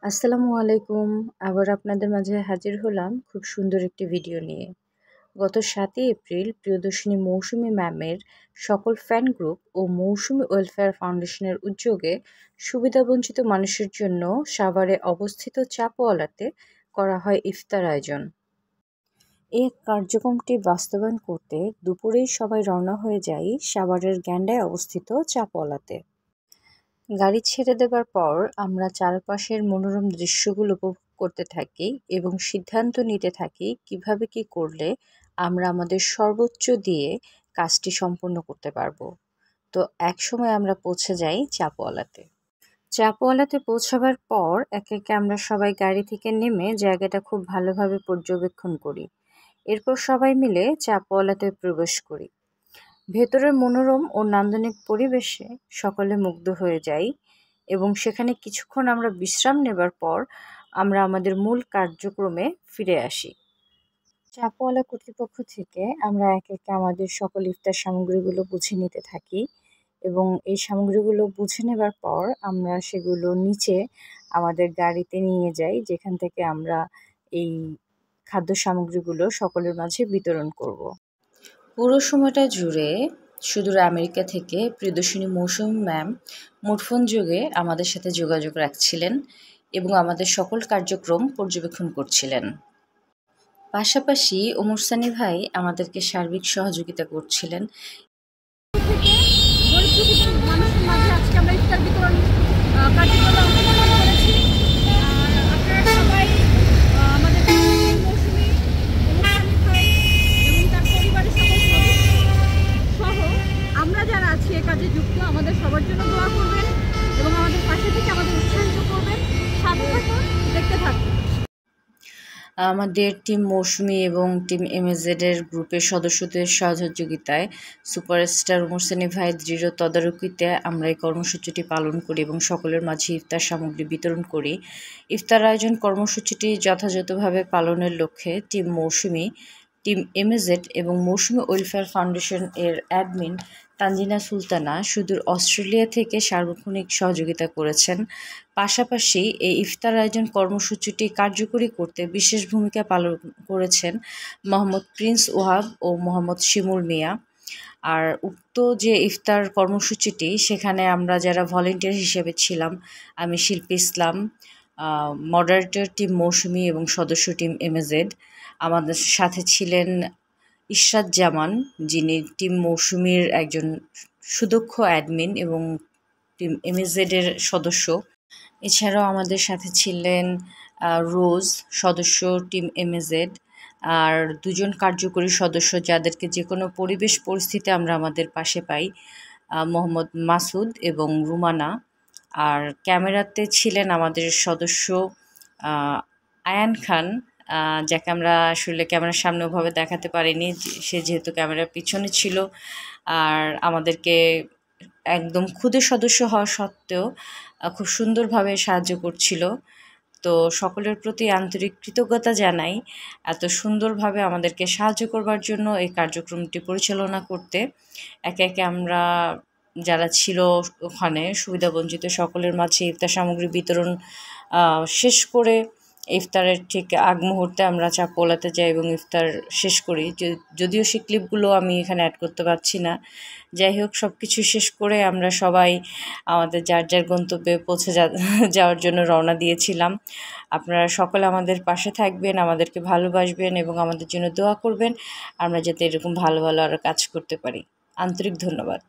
আসসালামু আলাইকুম। আবার আপনাদের মাঝে হাজির হলাম খুব সুন্দর একটি ভিডিও নিয়ে। গত ৭ই এপ্রিল প্রিয়দর্শিনী মৌসুমী ম্যামের সকল ফ্যান গ্রুপ ও মৌসুমী ওয়েলফেয়ার ফাউন্ডেশনের উদ্যোগে সুবিধাবঞ্চিত মানুষের জন্য সাভারে অবস্থিত চাপওয়ালাতে করা হয় ইফতার আয়োজন। এই কার্যক্রমটি বাস্তবায়ন করতে দুপুরেই সবাই রওনা হয়ে যাই সাভারের গ্যান্ডায় অবস্থিত চাপওয়ালাতে। গাড়ি ছেড়ে দেবার পর আমরা চারপাশের মনোরম দৃশ্যগুলো উপভোগ করতে থাকি এবং সিদ্ধান্ত নিতে থাকি কিভাবে কি করলে আমরা আমাদের সর্বোচ্চ দিয়ে কাজটি সম্পন্ন করতে পারবো। তো একসময় আমরা পৌঁছে যাই চাপওয়ালাতে। চাপওয়ালাতে পৌঁছাবার পর একে একে আমরা সবাই গাড়ি থেকে নেমে জায়গাটা খুব ভালোভাবে পর্যবেক্ষণ করি। এরপর সবাই মিলে চাপওয়ালাতে প্রবেশ করি। ভেতরের মনোরম ও নান্দনিক পরিবেশে সকলে মুগ্ধ হয়ে যাই এবং সেখানে কিছুক্ষণ আমরা বিশ্রাম নেবার পর আমরা আমাদের মূল কার্যক্রমে ফিরে আসি। চাপওয়ালা কর্তৃপক্ষ থেকে আমরা একে একে আমাদের সকল ইফতার সামগ্রীগুলো বুঝে নিতে থাকি এবং এই সামগ্রীগুলো বুঝে নেবার পর আমরা সেগুলো নিচে আমাদের গাড়িতে নিয়ে যাই, যেখান থেকে আমরা এই খাদ্য সামগ্রীগুলো সকলের মাঝে বিতরণ করব। পুরো সময়টা জুড়ে সুদূর আমেরিকা থেকে প্রিয়দর্শিনী মৌসুমী ম্যাম মুঠোফোন যোগে আমাদের সাথে যোগাযোগ রাখছিলেন এবং আমাদের সকল কার্যক্রম পর্যবেক্ষণ করছিলেন। পাশাপাশি ওমর সানি ভাই আমাদেরকে সার্বিক সহযোগিতা করছিলেন। মানুষের মাঝে আজকে আমরা ইফতার বিতরণ কার্যক্রমে অংশগ্রহণ করেছি। আপনারা সবাই আমাদের মৌসুমী ভাই এবং তার পরিবারের সকল সদস্য সহ আমরা যারা আছি এ কাজে যুক্ত, আমাদের সবার জন্য দোয়া করবেন এবং আমাদের পাশে থেকে আমাদের উৎসাহিত করবেন। সাথে থাকুন, দেখতে থাকুন। আমাদের টিম মৌসুমী এবং টিম এমএজেডের গ্রুপের সদস্যদের সহযোগিতায় সুপারস্টার ওমর সানি ভাই দৃঢ় তদারকিতে আমরা এই কর্মসূচিটি পালন করি এবং সকলের মাঝে ইফতার সামগ্রী বিতরণ করি। ইফতার আয়োজন কর্মসূচিটি যথাযথভাবে পালনের লক্ষ্যে টিম মৌসুমী, টিম এমএজেড এবং মৌসুমী ওয়েলফেয়ার ফাউন্ডেশন এর অ্যাডমিন তানজিনা সুলতানা সুদূর অস্ট্রেলিয়া থেকে সার্বক্ষণিক সহযোগিতা করেছেন। পাশাপাশি এই ইফতার আয়োজন কর্মসূচিটি কার্যকরী করতে বিশেষ ভূমিকা পালন করেছেন মোহাম্মদ প্রিন্স ওয়াহাব ও মোহাম্মদ শিমুল মিয়া। আর উক্ত যে ইফতার কর্মসূচিটি, সেখানে আমরা যারা ভলেন্টিয়ার হিসেবে ছিলাম, আমি শিল্পী ইসলাম, মডারেটর টিম মৌসুমী এবং সদস্য টিম এমএজেড। আমাদের সাথে ছিলেন ইশরাত জামান, যিনি টিম মৌসুমীর একজন সুদক্ষ অ্যাডমিন এবং টিম এমএজেডের সদস্য। এছাড়াও আমাদের সাথে ছিলেন রোজ, সদস্য টিম এমএজেড, আর দুজন কার্যকরী সদস্য যাদেরকে যে কোনো পরিবেশ পরিস্থিতি আমরা আমাদের পাশে পাই, মোহাম্মদ মাসুদ এবং রুমানা। আর ক্যামেরাতে ছিলেন আমাদের সদস্য আয়ান খান, যাকে আমরা আসলে ক্যামেরার সামনে ওভাবে দেখাতে পারিনি, সে যেহেতু ক্যামেরার পিছনে ছিল। আর আমাদেরকে একদম ক্ষুদে সদস্য হওয়া সত্ত্বেও খুব সুন্দরভাবে সাহায্য করছিল। তো সকলের প্রতি আন্তরিক কৃতজ্ঞতা জানাই এত সুন্দরভাবে আমাদেরকে সাহায্য করবার জন্য এই কার্যক্রমটি পরিচালনা করতে। একে একে আমরা যারা ছিল ওখানে সুবিধাবঞ্চিত সকলের মাঝে ইফতার সামগ্রী বিতরণ শেষ করে ইফতারের ঠিক আগ মুহূর্তে আমরা চাপওয়ালাতে যাই এবং ইফতার শেষ করি। যদিও সেই ক্লিপগুলো আমি এখানে অ্যাড করতে পারছি না। যাই হোক, সব কিছু শেষ করে আমরা সবাই আমাদের যার যার গন্তব্যে পৌঁছে যাওয়ার জন্য রওনা দিয়েছিলাম। আপনারা সকলে আমাদের পাশে থাকবেন, আমাদেরকে ভালোবাসবেন এবং আমাদের জন্য দোয়া করবেন, আমরা যাতে এরকম ভালো ভালো আরও কাজ করতে পারি। আন্তরিক ধন্যবাদ।